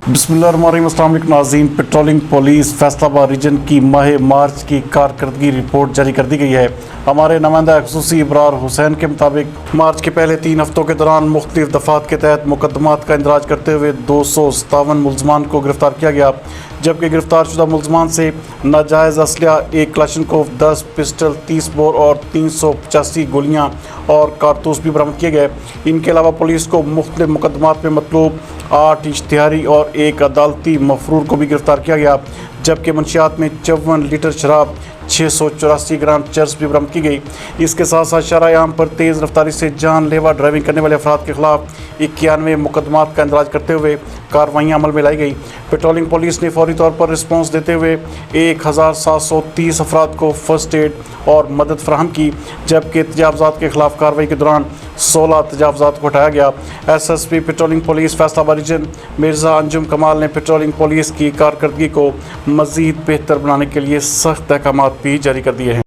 बिस्मिल्लाहिर्रहमानिर्रहीम। अस्सलाम वालेकुम नाज़रीन। पेट्रोलिंग पुलिस फैसलाबाद रीजन की माह मार्च की कारकर्दगी रिपोर्ट जारी कर दी गई है। हमारे नुमाइंदा ख़ुसूसी इब्रार हुसैन के मुताबिक मार्च के पहले 3 हफ्तों के दौरान मुख्तलिफ दफ़ात के तहत मुकदमात का इंदराज करते हुए 257 मुलजमान को गिरफ़्तार किया गया, जबकि गिरफ़्तार शुदा मुलजमान से नाजायज़ असलहा 1 क्लाशनकोव, 10 पिस्टल, 30 बोर और 385 गोलियाँ और कारतूस भी बरामद किए गए। इनके अलावा पुलिस को मुख्तलिफ मुकदमात में मतलूब 8 इश्तिहारी और 1 अदालती मफरूर को भी गिरफ़्तार किया गया, जबकि मंशियात में 54 लीटर शराब, 684 ग्राम चर्स भी बरामद की गई। इसके साथ साथ शरअ आम पर तेज़ रफ्तारी से जानलेवा ड्राइविंग करने वाले अफराद के खिलाफ 91 मुकदमात का इंदराज करते हुए कार्रवाइयाँ अमल में लाई गई। पेट्रोलिंग पुलिस ने फौरी तौर पर रिस्पॉन्स देते हुए 1730 अफराद को फर्स्ट एड और मदद फराहम की, जबकि तजावज़ात के खिलाफ कार्रवाई के दौरान 16 तजावज़ात को हटाया गया। SSP patrolling police Faisalabad region Mirza Anjum Kamal ने पेट्रोलिंग पुलिस की कारकर्दगी को मज़ीद बेहतर बनाने के लिए सख्त अहकामात भी जारी कर दिए हैं।